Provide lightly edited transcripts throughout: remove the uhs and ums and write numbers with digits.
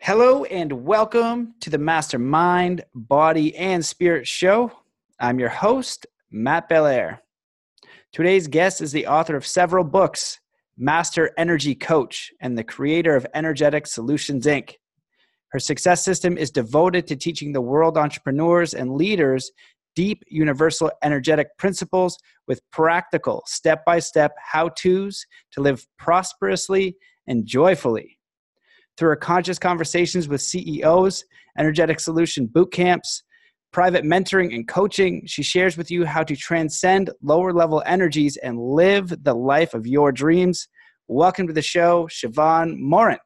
Hello and welcome to the Mastermind, Body, and Spirit Show. I'm your host, Matt Belair. Today's guest is the author of several books, Master Energy Coach, and the creator of Energetic Solutions, Inc. Her success system is devoted to teaching the world entrepreneurs and leaders deep universal energetic principles with practical step-by-step how-tos to live prosperously and joyfully. Through her conscious conversations with CEOs, energetic solution boot camps, private mentoring and coaching, she shares with you how to transcend lower level energies and live the life of your dreams. Welcome to the show, Sheevaun Moran.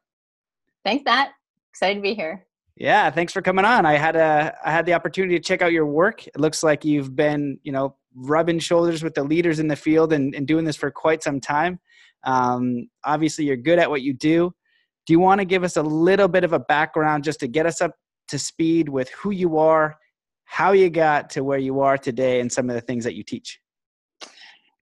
Thanks, Matt. Excited to be here. Yeah, thanks for coming on. I had the opportunity to check out your work. It looks like you've been, rubbing shoulders with the leaders in the field and doing this for quite some time. Obviously, you're good at what you do. Do you want to give us a little bit of a background just to get us up to speed with who you are, how you got to where you are today, and some of the things that you teach?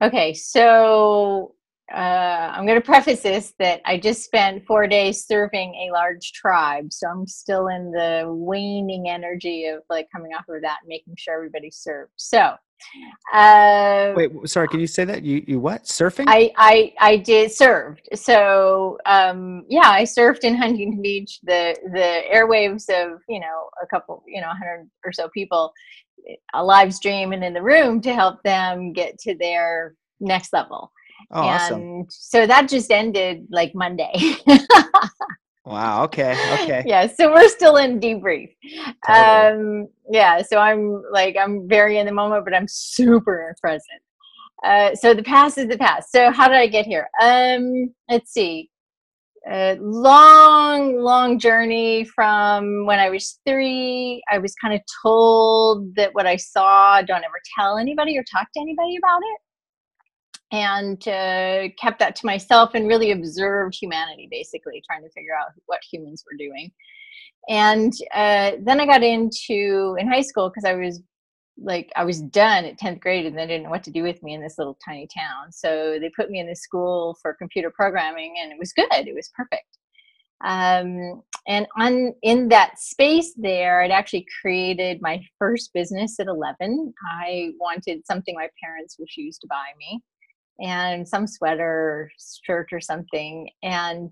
Okay, so I'm going to preface this that I just spent 4 days serving a large tribe. So I'm still in the waning energy of like coming off of that and making sure everybody's served. So Wait, sorry, can you say that? You what? Surfing? I did served. So I surfed in Huntington Beach. The airwaves of a couple 100 or so people, a live stream and in the room to help them get to their next level. Oh, and awesome. So that just ended like Monday. Wow. Okay. Yeah, so we're still in debrief. Totally. So I'm very in the moment, but I'm super present. So the past is the past. So how did I get here? Let's see. A long journey from when I was 3. I was kind of told that what I saw, don't ever tell anybody or talk to anybody about it. And kept that to myself and really observed humanity, basically trying to figure out what humans were doing. And then I got into in high school because I was done at 10th grade and they didn't know what to do with me in this little tiny town. So they put me in this school for computer programming and it was good. It was perfect. And in that space there, I'd actually created my first business at 11. I wanted something my parents refused to buy me, and some sweater or shirt or something. And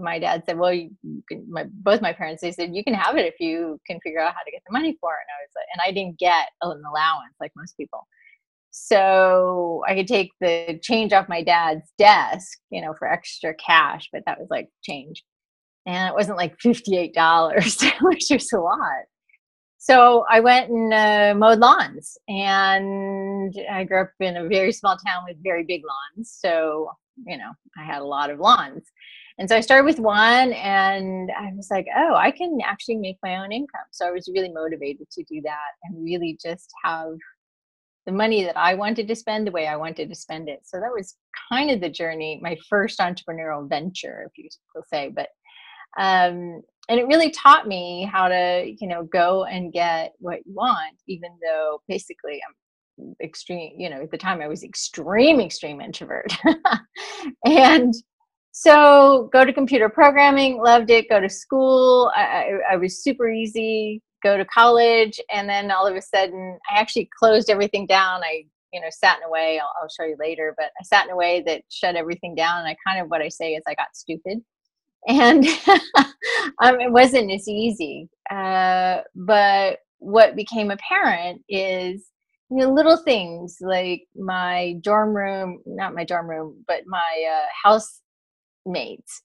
my dad said, well, both my parents, they said, you can have it if you can figure out how to get the money for it. And I was like, and I didn't get an allowance like most people. So I could take the change off my dad's desk, for extra cash, but that was like change. And it wasn't like $58, which was a lot. So I went and mowed lawns, and I grew up in a very small town with very big lawns. So, I had a lot of lawns. And so I started with one and I was like, oh, I can actually make my own income. So I was really motivated to do that and really just have the money that I wanted to spend the way I wanted to spend it. So that was kind of the journey, my first entrepreneurial venture, if you will say. But and it really taught me how to, go and get what you want, even though basically I'm extreme, at the time I was extreme introvert. And so go to computer programming, loved it, go to school. I was super easy, go to college. And then all of a sudden I actually closed everything down. I sat in a way, I'll show you later, but I sat in a way that shut everything down. And I kind of, what I say is I got stupid. And it wasn't as easy. But what became apparent is, little things like my dorm room, not my dorm room, but my housemates.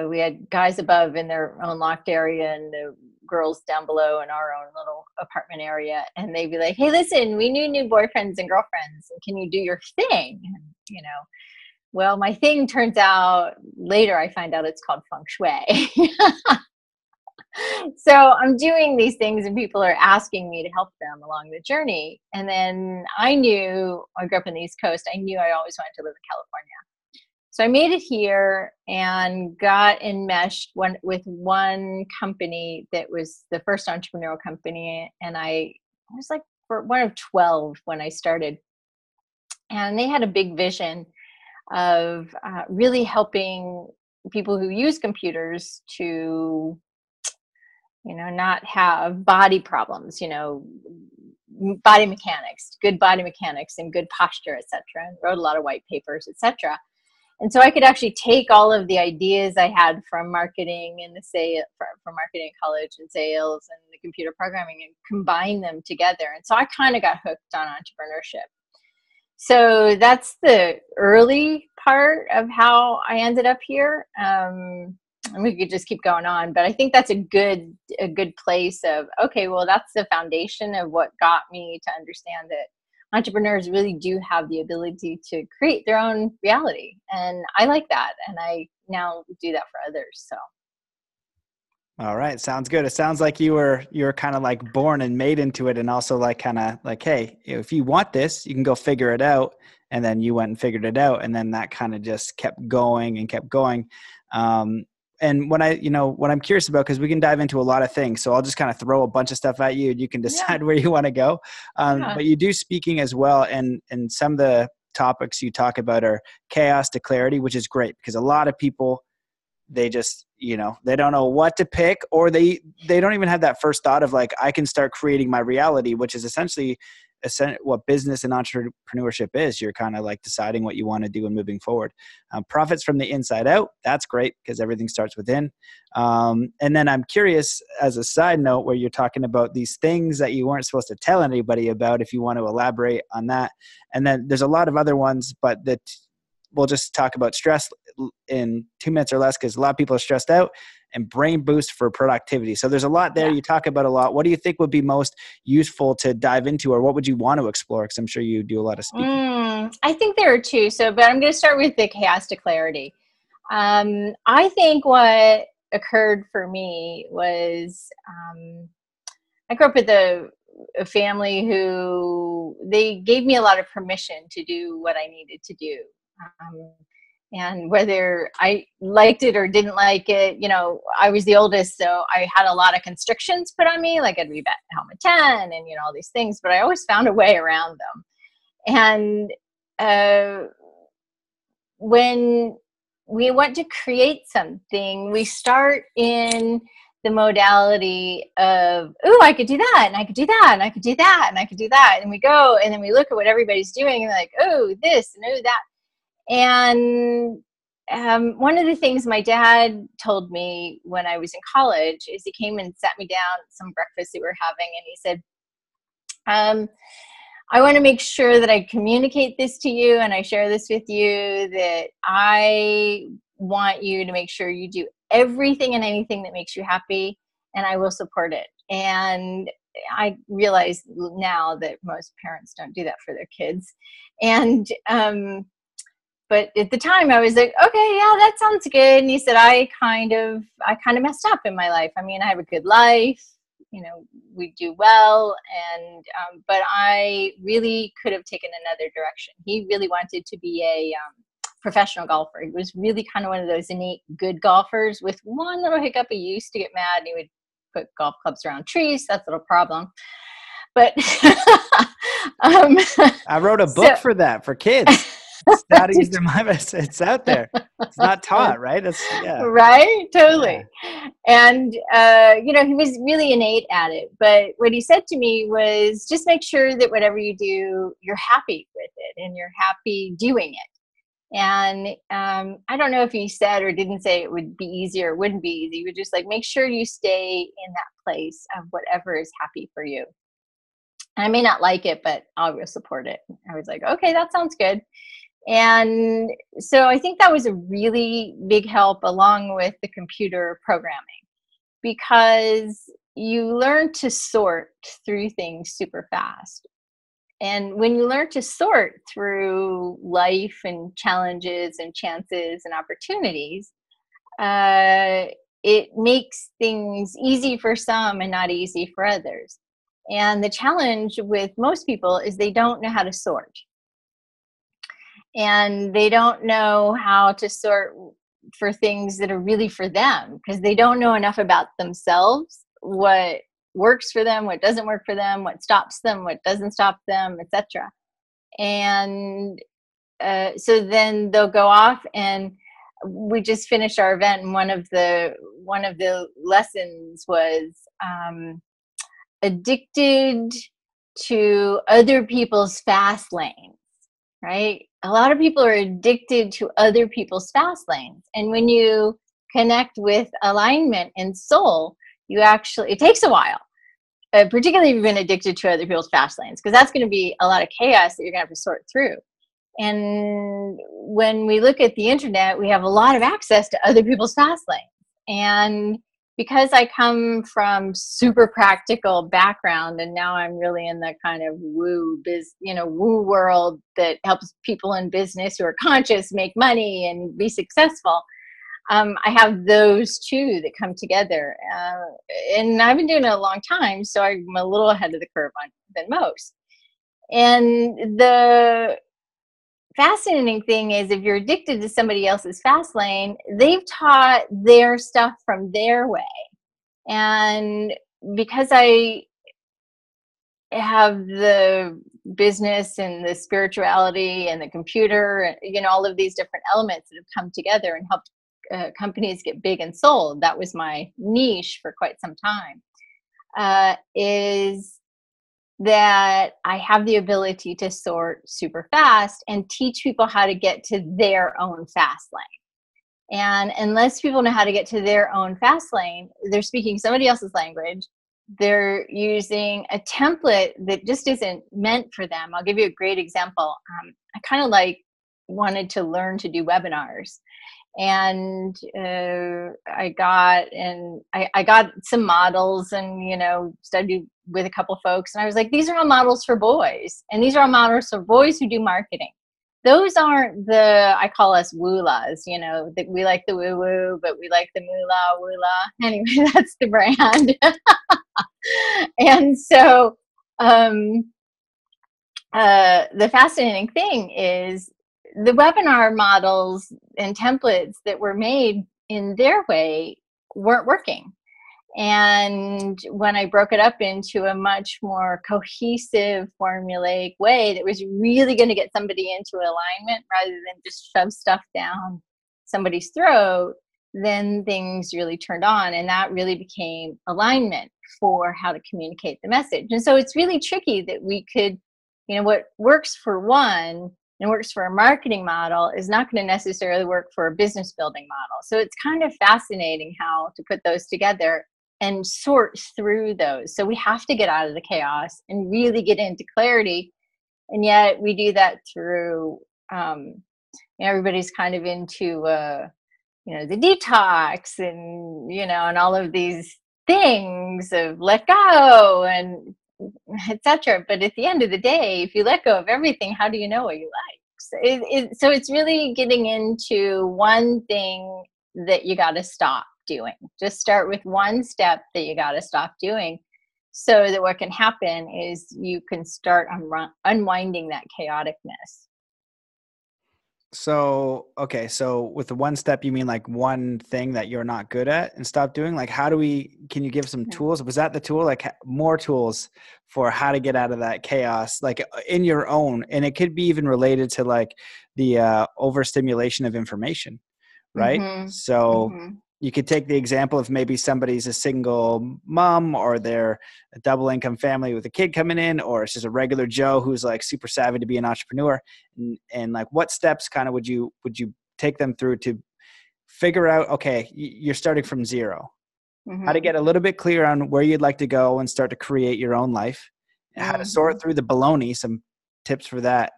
We had guys above in their own locked area and the girls down below in our own little apartment area. And they'd be like, hey, listen, we need new boyfriends and girlfriends. And can you do your thing? Well, my thing turns out later, I find out it's called feng shui. So I'm doing these things and people are asking me to help them along the journey. And then I grew up in the East Coast. I knew I always wanted to live in California. So I made it here and got enmeshed with one company that was the first entrepreneurial company. And I was like one of 12 when I started. And they had a big vision of really helping people who use computers to not have body problems, body mechanics, good body mechanics and good posture, etc. And wrote a lot of white papers, etc. And so I could actually take all of the ideas I had from marketing and from marketing in college and sales and the computer programming and combine them together. And so I kind of got hooked on entrepreneurship. So that's the early part of how I ended up here. And we could just keep going on, but I think that's a good place of, okay, well, that's the foundation of what got me to understand that entrepreneurs really do have the ability to create their own reality. And I like that. And I now do that for others. So. All right. Sounds good. It sounds like you were kind of like born and made into it, and also like kind of like, hey, if you want this, you can go figure it out. And then you went and figured it out. And then that kind of just kept going and kept going. And what I'm curious about, because we can dive into a lot of things, so I'll just kind of throw a bunch of stuff at you and you can decide where you want to go. But you do speaking as well. And some of the topics you talk about are chaos to clarity, which is great because a lot of people, they just, they don't know what to pick, or they don't even have that first thought of like, I can start creating my reality, which is essentially what business and entrepreneurship is. You're kind of like deciding what you want to do and moving forward. Profits from the inside out. That's great because everything starts within. And then I'm curious, as a side note, where you're talking about these things that you weren't supposed to tell anybody about, if you want to elaborate on that. And then there's a lot of other ones, but that we'll just talk about stress in 2 minutes or less, because a lot of people are stressed out, and brain boost for productivity. So there's a lot there. You talk about a lot. What do you think would be most useful to dive into, or what would you want to explore? Because I'm sure you do a lot of speaking. I think there are two. But I'm going to start with the chaos to clarity. I think what occurred for me was I grew up with a family who they gave me a lot of permission to do what I needed to do. And whether I liked it or didn't like it, I was the oldest, so I had a lot of constrictions put on me, like I'd be home at 10 and, all these things, but I always found a way around them. And when we want to create something, we start in the modality of, I could do that, and I could do that, and I could do that, and I could do that. And we go, and then we look at what everybody's doing, and like, this, and that. And one of the things my dad told me when I was in college is he came and sat me down at some breakfast that we were having, and he said, I want to make sure that I communicate this to you and I share this with you, that I want you to make sure you do everything and anything that makes you happy, and I will support it. And I realize now that most parents don't do that for their kids. And but at the time I was like, okay, yeah, that sounds good. And he said, I kind of messed up in my life. I mean, I have a good life, we do well. And, but I really could have taken another direction. He really wanted to be a professional golfer. He was really kind of one of those innate good golfers with one little hiccup. He used to get mad and he would put golf clubs around trees. That's a little problem. But I wrote a book for that, for kids. Studies them. It's out there. It's not taught, right? Right, totally. Yeah. And he was really innate at it. But what he said to me was, just make sure that whatever you do, you're happy with it and you're happy doing it. And I don't know if he said or didn't say it would be easy or wouldn't be easy. He would just like, make sure you stay in that place of whatever is happy for you. I may not like it, but I will support it. I was like, okay, that sounds good. And so I think that was a really big help, along with the computer programming, because you learn to sort through things super fast. And when you learn to sort through life and challenges and chances and opportunities, it makes things easy for some and not easy for others. And the challenge with most people is they don't know how to sort. And they don't know how to sort for things that are really for them, because they don't know enough about themselves, what works for them, what doesn't work for them, what stops them, what doesn't stop them, etc. And so then they'll go off and we just finished our event, and one of the lessons was addicted to other people's fast lanes, right? A lot of people are addicted to other people's fast lanes. And when you connect with alignment and soul, it takes a while, particularly if you've been addicted to other people's fast lanes, because that's going to be a lot of chaos that you're going to have to sort through. And when we look at the internet, we have a lot of access to other people's fast lanes. And because I come from super practical background, and now I'm really in the kind of woo world that helps people in business who are conscious make money and be successful. I have those two that come together, and I've been doing it a long time, so I'm a little ahead of the curve than most. And the fascinating thing is, if you're addicted to somebody else's fast lane, they've taught their stuff from their way. And because I have the business and the spirituality and the computer, all of these different elements that have come together and helped companies get big and sold, that was my niche for quite some time, is that I have the ability to sort super fast and teach people how to get to their own fast lane. And unless people know how to get to their own fast lane, they're speaking somebody else's language. They're using a template that just isn't meant for them. I'll give you a great example. I kind of wanted to learn to do webinars. And I got some models and, studied with a couple folks. And I was like, these are all models for boys. And these are all models for boys who do marketing. Those aren't I call us woolas, that we like the woo woo, but we like the moolah woolah. Anyway, that's the brand. And so the fascinating thing is, the webinar models and templates that were made in their way weren't working. And when I broke it up into a much more cohesive, formulaic way that was really going to get somebody into alignment rather than just shove stuff down somebody's throat, then things really turned on. And that really became alignment for how to communicate the message. And so it's really tricky that we could, what works for one and works for a marketing model is not going to necessarily work for a business building model. So it's kind of fascinating how to put those together and sort through those. So we have to get out of the chaos and really get into clarity. And yet we do that through, everybody's kind of into, the detox and, and all of these things of let go and etc. But at the end of the day, if you let go of everything, how do you know what you like? So it's really getting into one thing that you got to stop doing. Just start with one step that you got to stop doing, so that what can happen is you can start unwinding that chaoticness. So, okay. So with the one step, you mean like one thing that you're not good at and stop doing? Like, can you give some tools? Was that the tool? Like more tools for how to get out of that chaos, like in your own, and it could be even related to like the overstimulation of information, right? Mm-hmm. So Mm-hmm. You could take the example of maybe somebody's a single mom, or they're a double income family with a kid coming in, or it's just a regular Joe who's like super savvy to be an entrepreneur. And like, what steps kind of would you take them through to figure out, okay, you're starting from zero, how to get a little bit clear on where you'd like to go and start to create your own life, and how to sort through the baloney, some tips for that.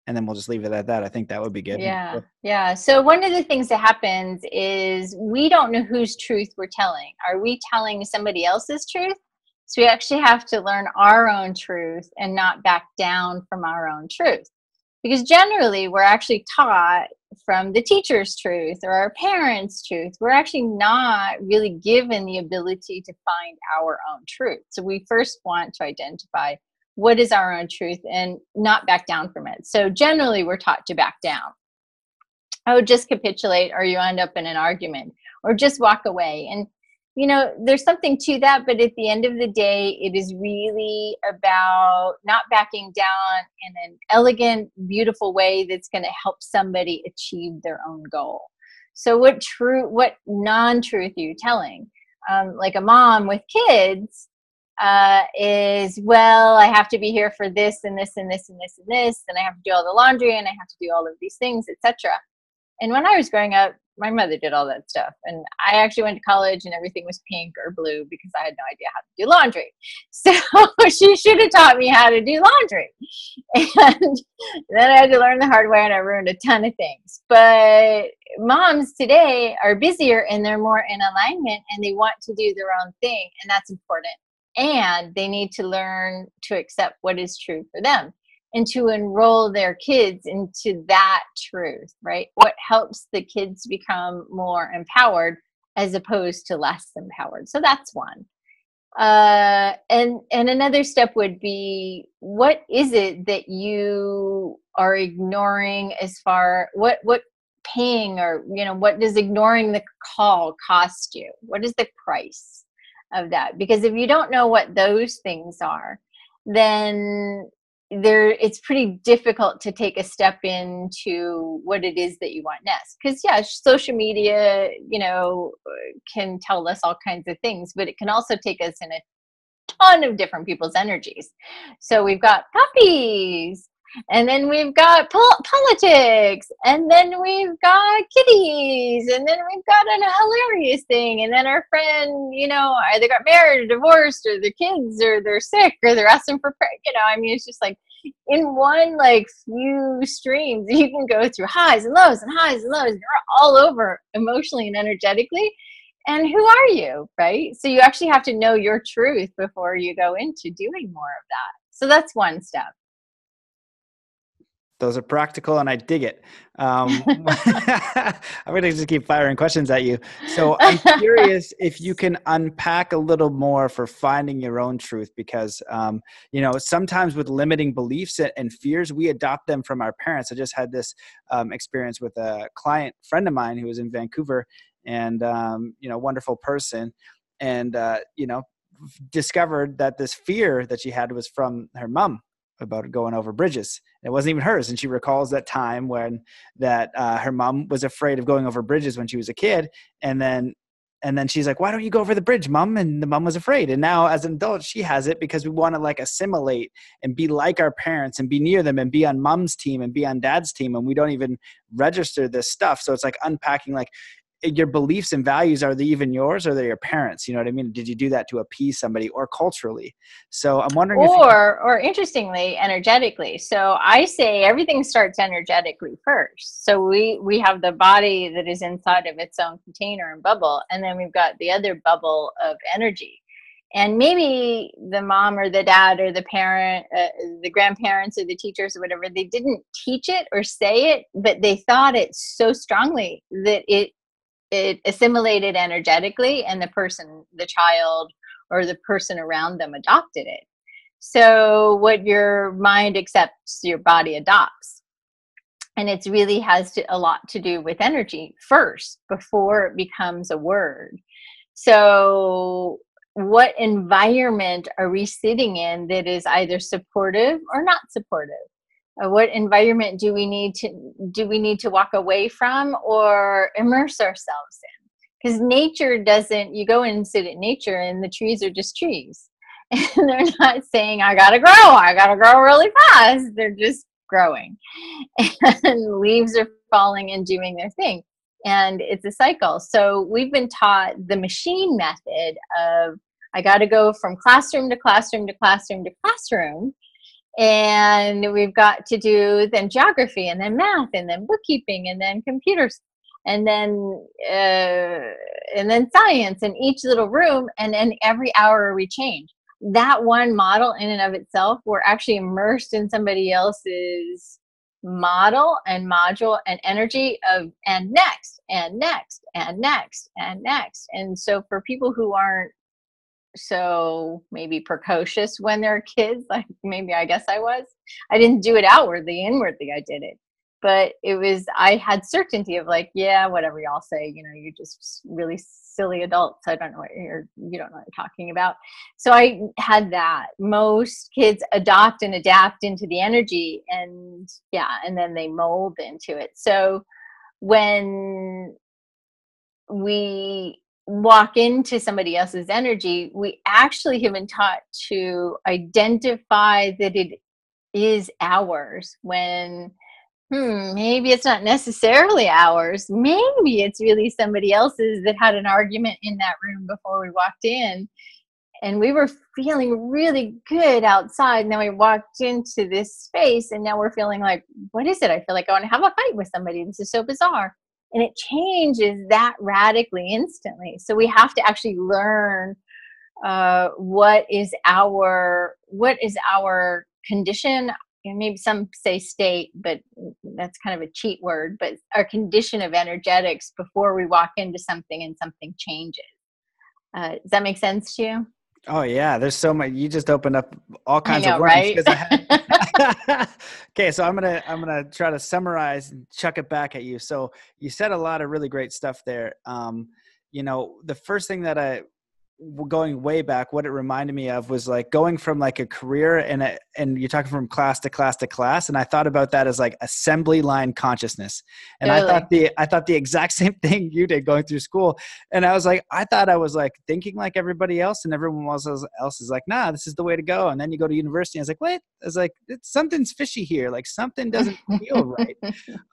And then we'll just leave it at that. I think that would be good. Yeah. So one of the things that happens is we don't know whose truth we're telling. Are we telling somebody else's truth? So we actually have to learn our own truth and not back down from our own truth. Because generally we're actually taught from the teacher's truth or our parents' truth. We're actually not really given the ability to find our own truth. So we first want to identify what is our own truth and not back down from it. So generally we're taught to back down. Oh, just capitulate, or you end up in an argument, or just walk away. And, there's something to that, but at the end of the day, it is really about not backing down in an elegant, beautiful way that's going to help somebody achieve their own goal. So what non-truth are you telling? Like a mom with kids is, well, I have to be here for this and this and this and this and this, and I have to do all the laundry and I have to do all of these things, etc. And when I was growing up, my mother did all that stuff. And I actually went to college and everything was pink or blue because I had no idea how to do laundry. So she should have taught me how to do laundry. And then I had to learn the hard way and I ruined a ton of things. But moms today are busier and they're more in alignment and they want to do their own thing. And that's important. And they need to learn to accept what is true for them and to enroll their kids into that truth, right? What helps the kids become more empowered as opposed to less empowered. So that's one. And another step would be, what is it that you are ignoring as far, what paying, or, what does ignoring the call cost you? What is the price of that? Because if you don't know what those things are, then it's pretty difficult to take a step into what it is that you want next. Because social media, can tell us all kinds of things, but it can also take us in a ton of different people's energies. So we've got puppies, and then we've got politics, and then we've got kitties, and then we've got a hilarious thing, and then our friend, either got married or divorced, or their kids, or they're sick, or they're asking for prayer. It's just like in one few streams, you can go through highs and lows and highs and lows. You're all over emotionally and energetically. And who are you, right? So you actually have to know your truth before you go into doing more of that. So that's one step. Those are practical, and I dig it. I'm going to just keep firing questions at you. So I'm curious if you can unpack a little more for finding your own truth, because, sometimes with limiting beliefs and fears, we adopt them from our parents. I just had this experience with a client friend of mine who was in Vancouver, and, wonderful person, and, discovered that this fear that she had was from her mom about going over bridges. It wasn't even hers. And she recalls that time when her mom was afraid of going over bridges when she was a kid. And then she's like, why don't you go over the bridge, mom? And the mom was afraid. And now as an adult, she has it because we want to assimilate and be like our parents and be near them and be on mom's team and be on dad's team. And we don't even register this stuff. So it's unpacking, your beliefs and values, are they even yours, or are they your parents? You know what I mean? Did you do that to appease somebody or culturally? So I'm wondering or interestingly, energetically. So I say everything starts energetically first. So we have the body that is inside of its own container and bubble, and then we've got the other bubble of energy. And maybe the mom or the dad or the parent, the grandparents or the teachers or whatever, they didn't teach it or say it, but they thought it so strongly that it assimilated energetically, and the child or the person around them adopted it. So what your mind accepts, your body adopts. And it really has a lot to do with energy first before it becomes a word. So what environment are we sitting in that is either supportive or not supportive? What environment do we need to walk away from or immerse ourselves in? Because nature you go and sit in nature and the trees are just trees. And they're not saying, I gotta grow really fast. They're just growing. And leaves are falling and doing their thing. And it's a cycle. So we've been taught the machine method of, I gotta go from classroom to classroom to classroom to classroom. And we've got to do then geography and then math and then bookkeeping and then computers and then science in each little room. And then every hour we change. That one model in and of itself, we're actually immersed in somebody else's model and module and energy of and next and next and next and next. And so for people who aren't so maybe precocious when they're kids, I guess I didn't do it outwardly, inwardly I did it, but I had certainty of whatever y'all say, you're just really silly adults. I don't know you don't know what you're talking about. So I had that. Most kids adopt and adapt into the energy and then they mold into it. So when we walk into somebody else's energy, we actually have been taught to identify that it is ours when maybe it's not necessarily ours. Maybe it's really somebody else's that had an argument in that room before we walked in. And we were feeling really good outside. And then we walked into this space and now we're feeling like, what is it? I feel like I want to have a fight with somebody. This is so bizarre. And it changes that radically instantly. So we have to actually learn what is our condition. And maybe some say state, but that's kind of a cheat word, but our condition of energetics before we walk into something and something changes. Does that make sense to you? Oh yeah, there's so much. You just opened up all kinds of worms. Right? Okay, so I'm gonna try to summarize and chuck it back at you. So you said a lot of really great stuff there. The first thing that going way back, what it reminded me of was like going from like a career and you're talking from class to class to class. And I thought about that as like assembly line consciousness. And totally. I thought the exact same thing you did going through school. And I was like, I thought I was like thinking like everybody else and everyone else is like, nah, this is the way to go. And then you go to university. And I was like, wait, I was like, something's fishy here. Like something doesn't feel right.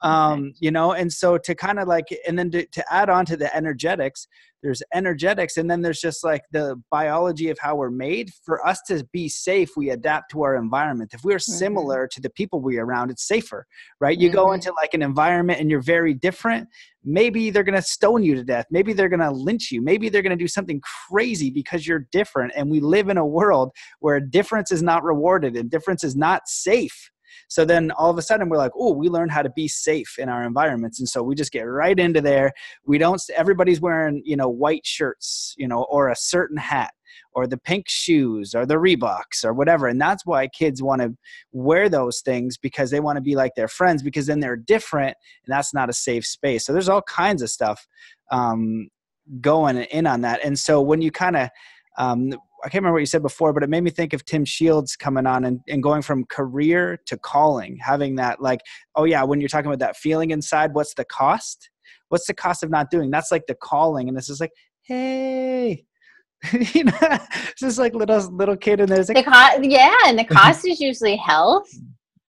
And so to kind of like, and then to add on to the energetics, there's energetics, and then there's just like the biology of how we're made. For us to be safe, we adapt to our environment. If we're similar to the people we're around, it's safer, right? You go into like an environment and you're very different. Maybe they're going to stone you to death. Maybe they're going to lynch you. Maybe they're going to do something crazy because you're different. And we live in a world where difference is not rewarded and difference is not safe. So then all of a sudden we're like, oh, we learn how to be safe in our environments. And so we just get right into there. Everybody's wearing, white shirts, or a certain hat or the pink shoes or the Reeboks or whatever. And that's why kids want to wear those things, because they want to be like their friends, because then they're different and that's not a safe space. So there's all kinds of stuff going in on that. And so when you kind of, I can't remember what you said before, but it made me think of Tim Shields coming on and going from career to calling, having that like, oh yeah, when you're talking about that feeling inside, what's the cost? What's the cost of not doing? That's like the calling. And this is like, hey, it's just like little kid in there. Like, and the cost is usually health.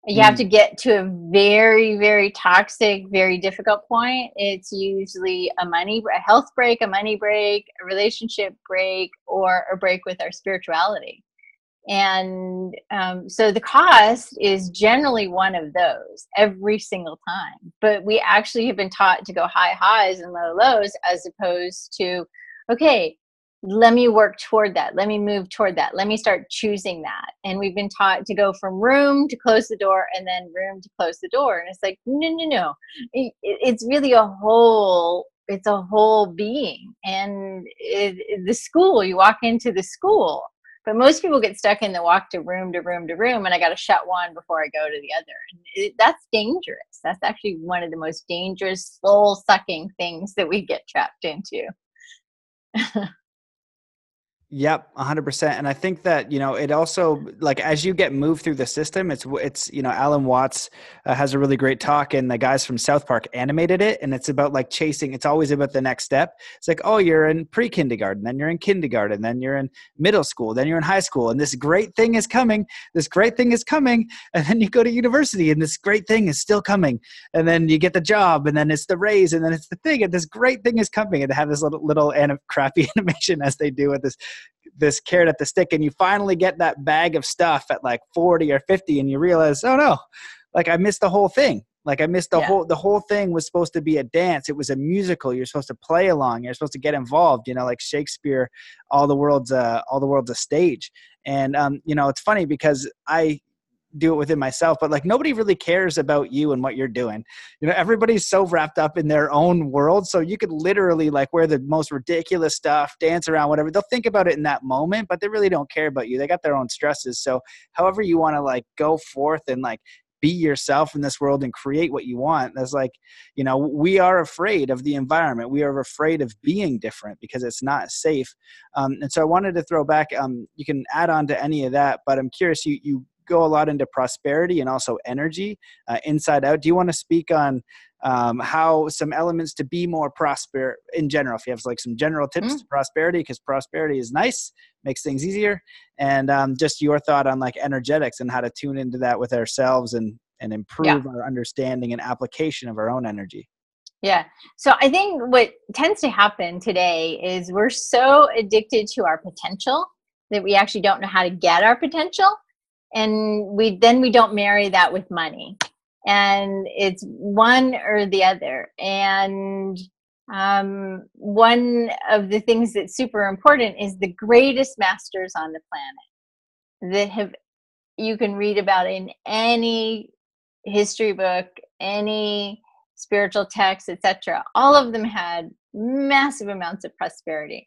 You have to get to a very, very toxic, very difficult point. It's usually a health break, a money break, a relationship break, or a break with our spirituality. And so the cost is generally one of those every single time. But we actually have been taught to go high highs and low lows, as opposed to, okay, let me work toward that. Let me move toward that. Let me start choosing that. And we've been taught to go from room to close the door and then room to close the door. And it's like, no. It's really it's a whole being. And the school, you walk into the school, but most people get stuck in the walk to room to room to room. And I got to shut one before I go to the other. And that's dangerous. That's actually one of the most dangerous soul sucking things that we get trapped into. Yep, 100%. And I think that, it also, like, as you get moved through the system, it's Alan Watts has a really great talk, and the guys from South Park animated it. And it's about like chasing, it's always about the next step. It's like, oh, you're in pre-kindergarten, then you're in kindergarten, then you're in middle school, then you're in high school. And this great thing is coming. This great thing is coming. And then you go to university and this great thing is still coming. And then you get the job, and then it's the raise, and then it's the thing. And this great thing is coming. And they have this little crappy animation as they do with this carrot at the stick, and you finally get that bag of stuff at like 40 or 50, and you realize, oh no, like I missed the whole thing. Like I missed the whole thing was supposed to be a dance. It was a musical. You're supposed to play along. You're supposed to get involved, like Shakespeare, all the world's a stage. And, it's funny because I do it within myself, but like nobody really cares about you and what you're doing. Everybody's so wrapped up in their own world. So you could literally like wear the most ridiculous stuff, dance around, whatever. They'll think about it in that moment, but they really don't care about you. They got their own stresses. So however you want to like go forth and like be yourself in this world and create what you want. That's like, we are afraid of the environment. We are afraid of being different because it's not safe. And so I wanted to throw back, you can add on to any of that, but I'm curious, you go a lot into prosperity and also energy, inside out. Do you want to speak on how some elements to be more prosper in general, if you have like some general tips to prosperity, because prosperity is nice, makes things easier, and just your thought on like energetics and how to tune into that with ourselves and improve our understanding and application of our own energy. Yeah. So I think what tends to happen today is we're so addicted to our potential that we actually don't know how to get our potential. And we don't marry that with money. And it's one or the other. And one of the things that's super important is the greatest masters on the planet that you can read about in any history book, any spiritual texts, etc. All of them had massive amounts of prosperity.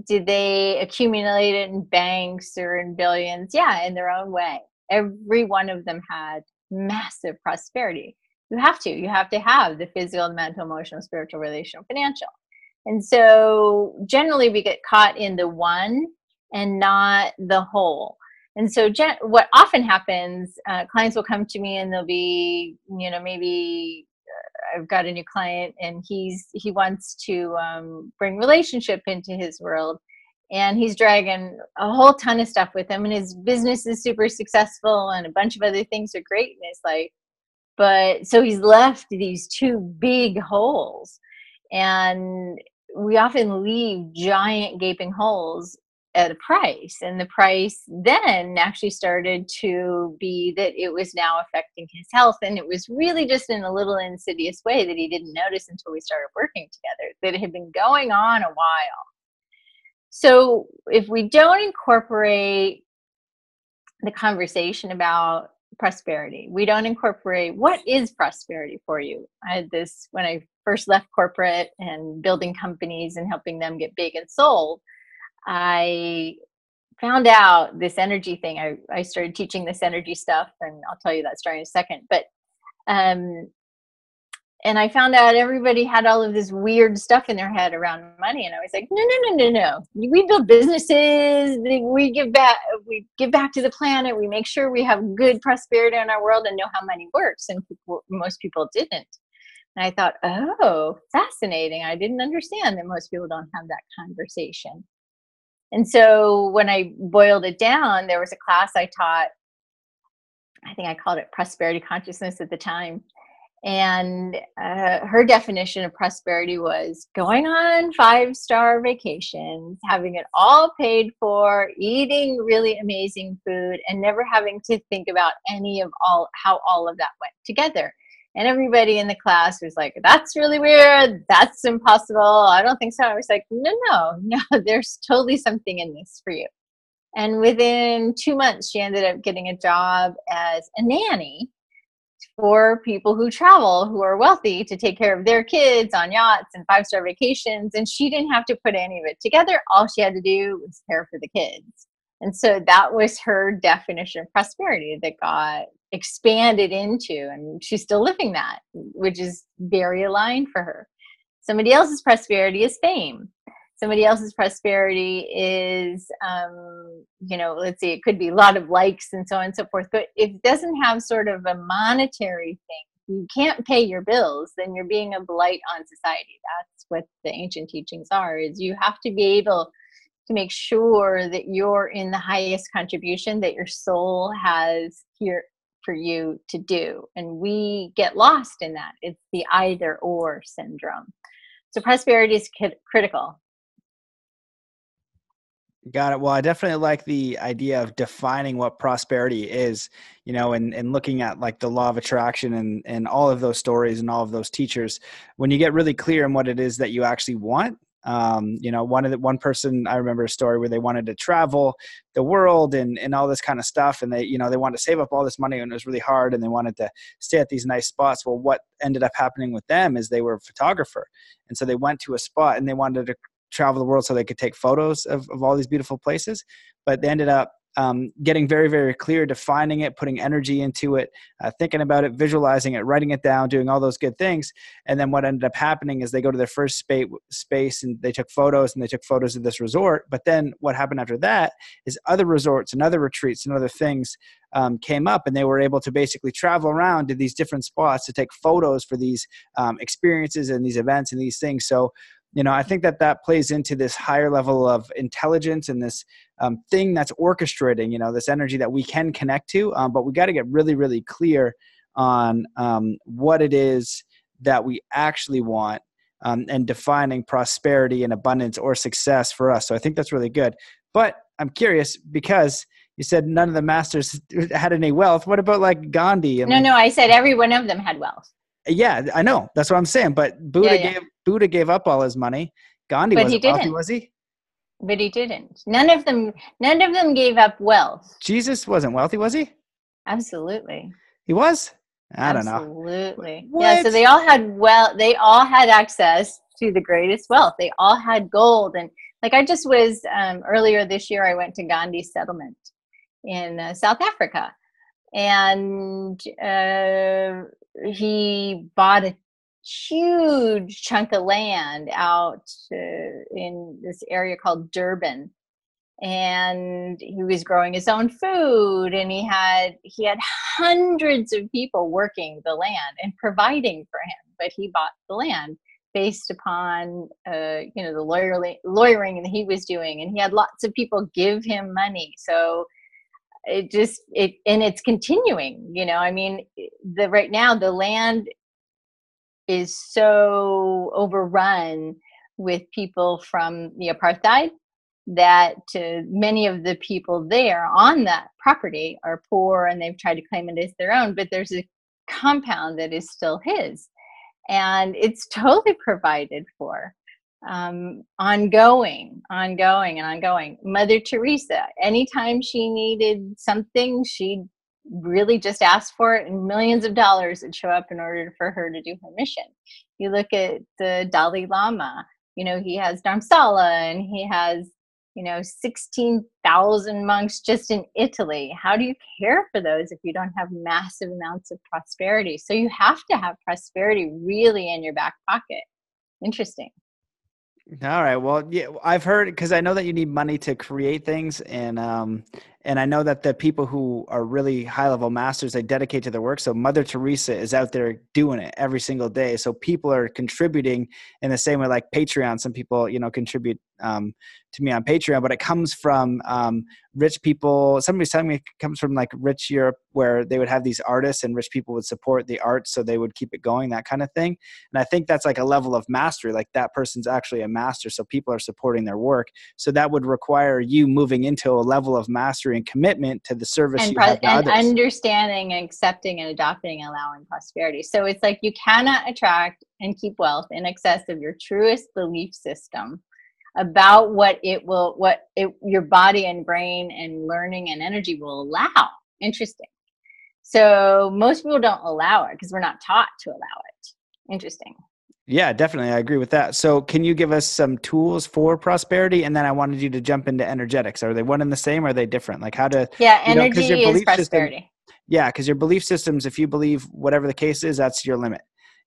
Did they accumulate it in banks or in billions? Yeah, in their own way. Every one of them had massive prosperity. You have to have the physical, mental, emotional, spiritual, relational, financial. And so generally we get caught in the one and not the whole. And so what often happens, clients will come to me and they'll be, maybe I've got a new client and he wants to bring relationship into his world, and he's dragging a whole ton of stuff with him, and his business is super successful and a bunch of other things are great in his life. But so he's left these two big holes, and we often leave giant gaping holes at a price, and the price then actually started to be that it was now affecting his health, and it was really just in a little insidious way that he didn't notice until we started working together, that it had been going on a while. So if we don't incorporate the conversation about prosperity, we don't incorporate what is prosperity for you. I had this when I first left corporate and building companies and helping them get big and sold. I found out this energy thing. I started teaching this energy stuff, and I'll tell you that story in a second. But and I found out everybody had all of this weird stuff in their head around money, and I was like, no. We build businesses. We give back to the planet. We make sure we have good prosperity in our world and know how money works. And most people didn't. And I thought, oh, fascinating. I didn't understand that most people don't have that conversation. And so when I boiled it down, there was a class I taught. I think I called it prosperity consciousness at the time. And her definition of prosperity was going on 5-star vacations, having it all paid for, eating really amazing food, and never having to think about how all of that went together. And everybody in the class was like, that's really weird. That's impossible. I don't think so. I was like, no, there's totally something in this for you. And within 2 months, she ended up getting a job as a nanny for people who travel, who are wealthy, to take care of their kids on yachts and 5-star vacations. And she didn't have to put any of it together. All she had to do was care for the kids. And so that was her definition of prosperity that got expanded into, and she's still living that, which is very aligned for her. Somebody else's prosperity is fame. Somebody else's prosperity is, let's see, it could be a lot of likes and so on and so forth. But if it doesn't have sort of a monetary thing, you can't pay your bills, then you're being a blight on society. That's what the ancient teachings are, is you have to be able to make sure that you're in the highest contribution that your soul has here for you to do. And we get lost in that. It's the either or syndrome. So prosperity is critical. Got it. Well, I definitely like the idea of defining what prosperity is, and looking at like the law of attraction and all of those stories and all of those teachers. When you get really clear on what it is that you actually want, one person, I remember a story where they wanted to travel the world and all this kind of stuff. And they wanted to save up all this money, and it was really hard, and they wanted to stay at these nice spots. Well, what ended up happening with them is they were a photographer. And so they went to a spot and they wanted to travel the world so they could take photos of all these beautiful places. But they ended up getting very, very clear, defining it, putting energy into it, thinking about it, visualizing it, writing it down, doing all those good things. And then what ended up happening is they go to their first space and they took photos of this resort. But then what happened after that is other resorts and other retreats and other things came up, and they were able to basically travel around to these different spots to take photos for these experiences and these events and these things. So, I think that plays into this higher level of intelligence and this thing that's orchestrating, this energy that we can connect to. But we got to get really, really clear on what it is that we actually want, and defining prosperity and abundance or success for us. So I think that's really good. But I'm curious, because you said none of the masters had any wealth. What about like Gandhi? No, I said every one of them had wealth. Yeah, I know. That's what I'm saying. But Buddha gave up all his money. Gandhi wasn't wealthy, was he? But he didn't. None of them gave up wealth. Jesus wasn't wealthy, was he? Absolutely. He was? I don't know. Absolutely. Yeah, so they all had access to the greatest wealth. They all had gold. And like I just was, earlier this year, I went to Gandhi's settlement in South Africa. And he bought a huge chunk of land out in this area called Durban, and he was growing his own food, and he had hundreds of people working the land and providing for him, but he bought the land based upon the lawyering that he was doing, and he had lots of people give him money. So it's continuing, right now the land is so overrun with people from the apartheid that many of the people there on that property are poor, and they've tried to claim it as their own, but there's a compound that is still his, and it's totally provided for. Ongoing. Mother Teresa, anytime she needed something, she really just asked for it, and millions of dollars would show up in order for her to do her mission. You look at the Dalai Lama, he has Dharamsala, and he has 16,000 monks just in Italy. How do you care for those if you don't have massive amounts of prosperity? So you have to have prosperity really in your back pocket. Interesting. All right. Well, yeah, I've heard, because I know that you need money to create things, and I know that the people who are really high level masters, they dedicate to their work. So Mother Teresa is out there doing it every single day. So people are contributing in the same way, like Patreon. Some people, contribute to me on Patreon, but it comes from rich people. Somebody's telling me it comes from like rich Europe, where they would have these artists and rich people would support the art, so they would keep it going, that kind of thing. And I think that's like a level of mastery, like that person's actually a master, so people are supporting their work. So that would require you moving into a level of mastery and commitment to the service you have to and others. Understanding and accepting and adopting and allowing prosperity. So it's like you cannot attract and keep wealth in excess of your truest belief system about what your body and brain and learning and energy will allow. Interesting. So most people don't allow it because we're not taught to allow it. Interesting. Yeah, definitely. I agree with that. So can you give us some tools for prosperity? And then I wanted you to jump into energetics. Are they one and the same? Or are they different? Like how to... Yeah, energy is prosperity. Because your belief systems, if you believe whatever the case is, that's your limit.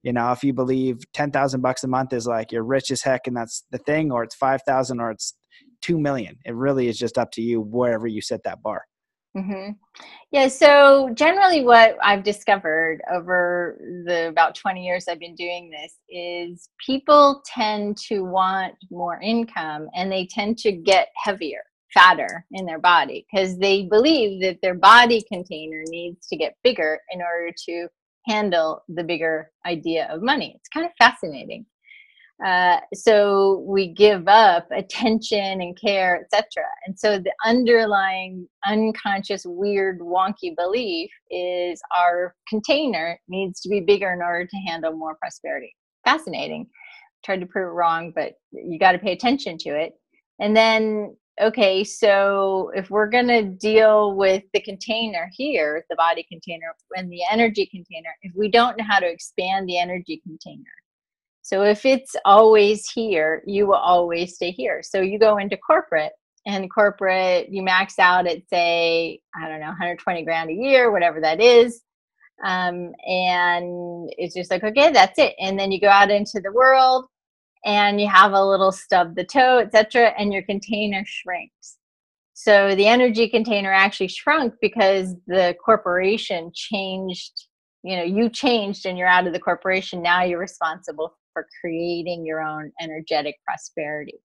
If you believe $10,000 a month is like you're rich as heck and that's the thing, or it's 5,000 or it's 2 million. It really is just up to you wherever you set that bar. Mm-hmm. Yeah. So generally what I've discovered over the about 20 years I've been doing this is people tend to want more income, and they tend to get heavier, fatter in their body, because they believe that their body container needs to get bigger in order to handle the bigger idea of money. It's kind of fascinating. So we give up attention and care, etc. And so the underlying unconscious, weird, wonky belief is our container needs to be bigger in order to handle more prosperity. Fascinating. Tried to prove it wrong, but you got to pay attention to it. And then, okay, so if we're going to deal with the container here, the body container and the energy container, if we don't know how to expand the energy container, so if it's always here, you will always stay here. So you go into corporate and corporate, you max out at, say, I don't know, 120 grand a year, whatever that is. And it's just like, okay, that's it. And then you go out into the world and you have a little stub the toe, etc., and your container shrinks. So the energy container actually shrunk because the corporation changed. You changed and you're out of the corporation. Now you're responsible for creating your own energetic prosperity.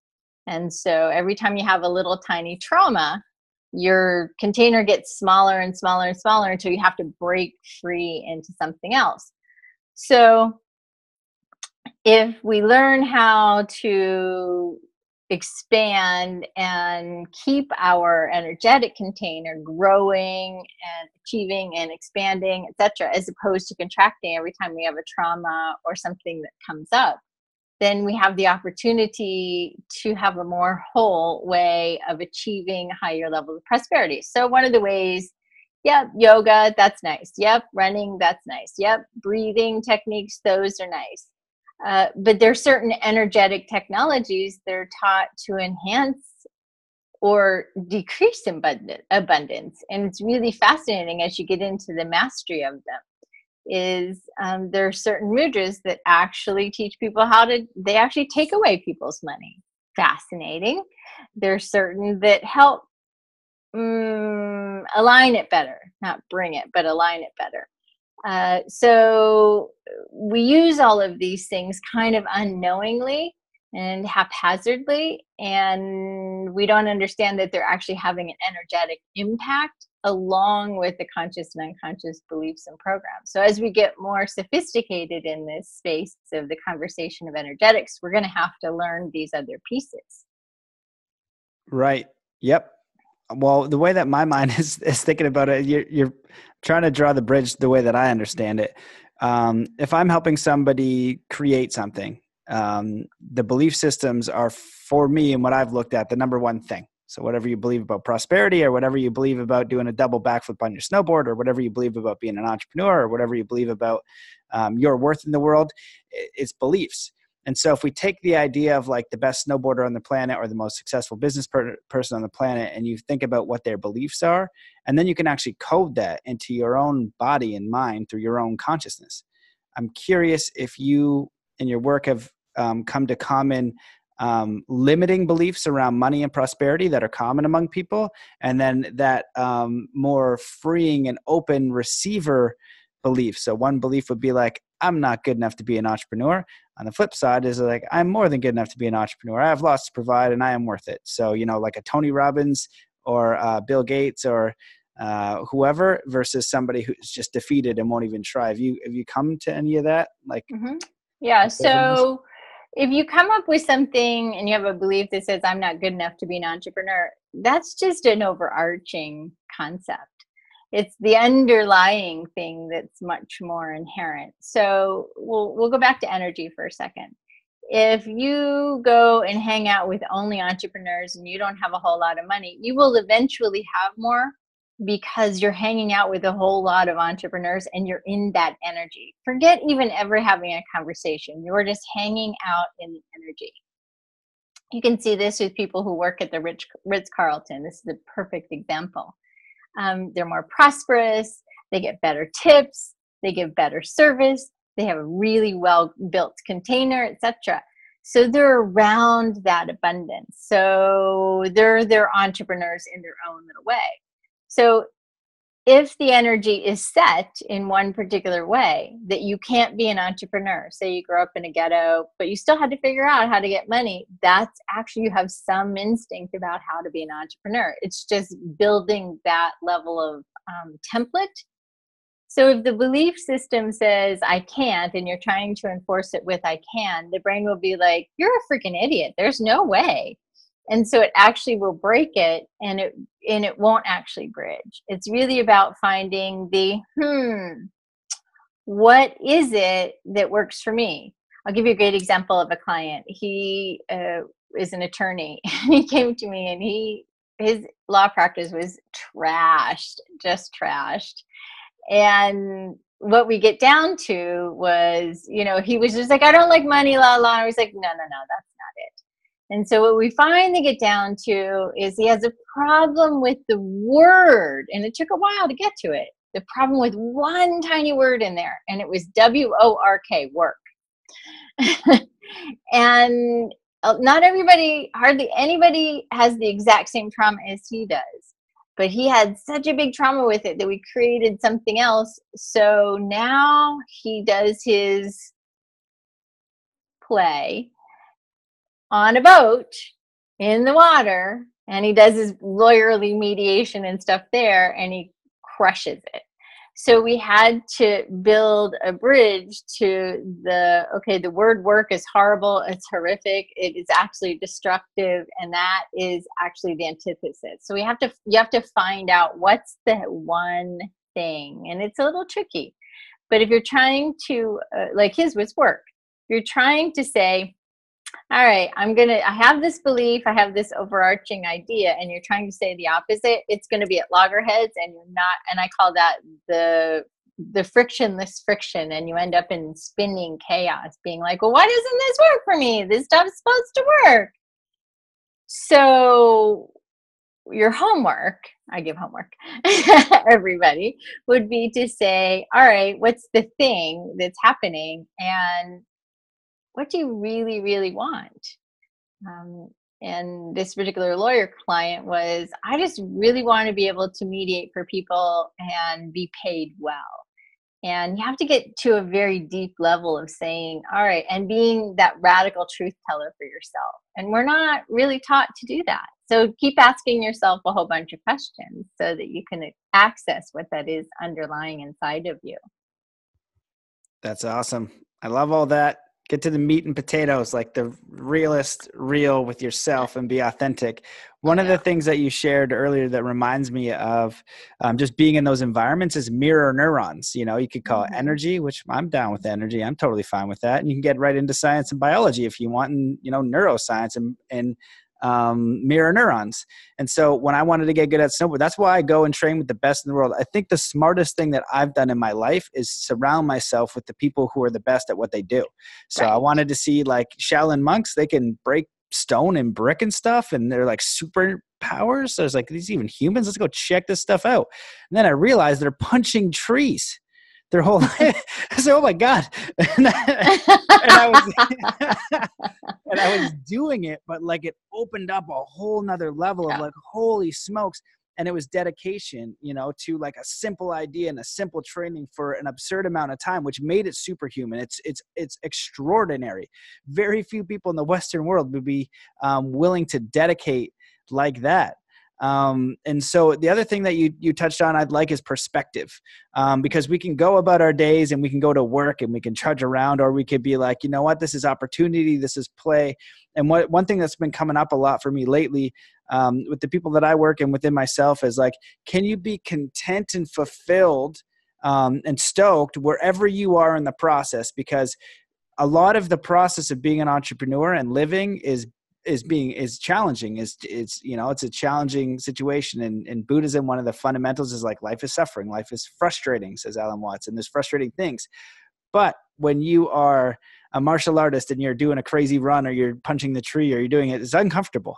And so every time you have a little tiny trauma, your container gets smaller and smaller and smaller until you have to break free into something else. So if we learn how to expand and keep our energetic container growing and achieving and expanding, etc., as opposed to contracting every time we have a trauma or something that comes up, then we have the opportunity to have a more whole way of achieving higher levels of prosperity. So one of the ways, yep, yoga, that's nice. Yep, running, that's nice. Yep, breathing techniques, those are nice. But there are certain energetic technologies that are taught to enhance or decrease abundance. And it's really fascinating as you get into the mastery of them. There are certain mudras that actually teach people they actually take away people's money. Fascinating. There's certain that help align it better, not bring it, but align it better. So we use all of these things kind of unknowingly and haphazardly, and we don't understand that they're actually having an energetic impact along with the conscious and unconscious beliefs and programs. So as we get more sophisticated in this space of the conversation of energetics, we're going to have to learn these other pieces. Right. Yep. Well, the way that my mind is thinking about it, you're trying to draw the bridge the way that I understand it. If I'm helping somebody create something, the belief systems are, for me and what I've looked at, the number one thing. So whatever you believe about prosperity, or whatever you believe about doing a double backflip on your snowboard, or whatever you believe about being an entrepreneur, or whatever you believe about your worth in the world, it's beliefs. And so if we take the idea of like the best snowboarder on the planet or the most successful business person on the planet, and you think about what their beliefs are, and then you can actually code that into your own body and mind through your own consciousness. I'm curious if you in your work have come to common limiting beliefs around money and prosperity that are common among people, and then that more freeing and open receiver belief. So one belief would be like, I'm not good enough to be an entrepreneur. On the flip side is like, I'm more than good enough to be an entrepreneur. I have lots to provide and I am worth it. So, like a Tony Robbins or Bill Gates or whoever versus somebody who's just defeated and won't even try. Have you come to any of that? Yeah. So if you come up with something and you have a belief that says, I'm not good enough to be an entrepreneur, that's just an overarching concept. It's the underlying thing that's much more inherent. So we'll go back to energy for a second. If you go and hang out with only entrepreneurs and you don't have a whole lot of money, you will eventually have more because you're hanging out with a whole lot of entrepreneurs and you're in that energy. Forget even ever having a conversation. You're just hanging out in the energy. You can see this with people who work at the Ritz-Carlton. This is a perfect example. They're more prosperous, they get better tips, they give better service, they have a really well-built container, etc. So they're around that abundance. So they're entrepreneurs in their own little way. So if the energy is set in one particular way that you can't be an entrepreneur, say you grew up in a ghetto, but you still had to figure out how to get money, that's actually, you have some instinct about how to be an entrepreneur. It's just building that level of template. So if the belief system says I can't and you're trying to enforce it with I can, the brain will be like, you're a freaking idiot. There's no way. And so it actually will break it, and it won't actually bridge. It's really about finding what is it that works for me? I'll give you a great example of a client. He is an attorney. He came to me and his law practice was just trashed. And what we get down to was, he was just like, I don't like money, la la. I was like, no, that's not it. And so what we finally get down to is he has a problem with the word, and it took a while to get to it. The problem with one tiny word in there, and it was WORK, work. And not everybody, hardly anybody has the exact same trauma as he does. But he had such a big trauma with it that we created something else. So now he does his play on a boat in the water, and he does his lawyerly mediation and stuff there, and he crushes it. So we had to build a bridge to the word work is horrible, it's horrific, it is actually destructive, and that is actually the antithesis. So you have to find out what's the one thing, and it's a little tricky. But if you're trying to, like his was work, you're trying to say, all right, I have this belief, I have this overarching idea, and you're trying to say the opposite, it's going to be at loggerheads, and you're not, and I call that the frictionless friction, and you end up in spinning chaos, being like, well, why doesn't this work for me? This stuff's supposed to work. So your homework, I give homework, everybody, would be to say, all right, what's the thing that's happening, and what do you really, really want? And this particular lawyer client was, I just really want to be able to mediate for people and be paid well. And you have to get to a very deep level of saying, all right, and being that radical truth teller for yourself. And we're not really taught to do that. So keep asking yourself a whole bunch of questions so that you can access what that is underlying inside of you. That's awesome. I love all that. Get to the meat and potatoes, like the realist, real with yourself, and be authentic. One of the things that you shared earlier that reminds me of just being in those environments is mirror neurons. You know, you could call it energy, which I'm down with energy. I'm totally fine with that. And you can get right into science and biology if you want, and, you know, neuroscience and mirror neurons. And so when I wanted to get good at snowboard, that's why I go and train with the best in the world. I think the smartest thing that I've done in my life is surround myself with the people who are the best at what they do. So I wanted to see, like, Shaolin monks, they can break stone and brick and stuff, and they're like super powers. So I was like, these even humans? Let's go check this stuff out. And then I realized they're punching trees their whole life. I said, oh my God. And I was doing it, but like it opened up a whole nother level of like, holy smokes. And it was dedication, you know, to like a simple idea and a simple training for an absurd amount of time, which made it superhuman. It's extraordinary. Very few people in the Western world would be willing to dedicate like that. And so the other thing that you touched on I'd like is perspective, because we can go about our days and we can go to work and we can trudge around, or we could be like, you know what, this is opportunity, this is play. And one thing that's been coming up a lot for me lately, with the people that I work and within myself, is like, can you be content and fulfilled and stoked wherever you are in the process? Because a lot of the process of being an entrepreneur and living is challenging. It's you know, it's a challenging situation. And in Buddhism, one of the fundamentals is like, life is suffering, life is frustrating, says Alan Watts, and there's frustrating things. But when you are a martial artist and you're doing a crazy run, or you're punching the tree, or you're doing it, it's uncomfortable.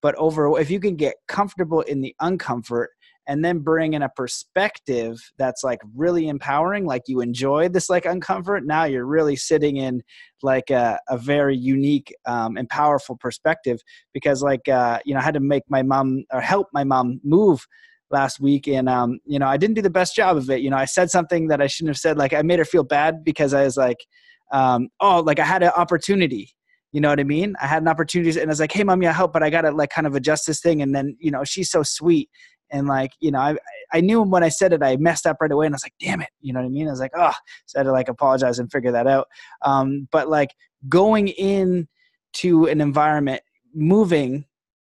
But if you can get comfortable in the uncomfort and then bring in a perspective that's like really empowering, like you enjoy this like uncomfort, now you're really sitting in like a very unique and powerful perspective. Because like, you know, I had to make my mom, or help my mom move last week. And, you know, I didn't do the best job of it. You know, I said something that I shouldn't have said. Like, I made her feel bad because I was like, like I had an opportunity. You know what I mean? I had an opportunity, and I was like, hey, mom, yeah, help, but I got to like kind of adjust this thing. And then, you know, she's so sweet. And like, you know, I knew when I said it, I messed up right away, and I was like, damn it. You know what I mean? I was like, oh, so I had to like apologize and figure that out. But like going into an environment, moving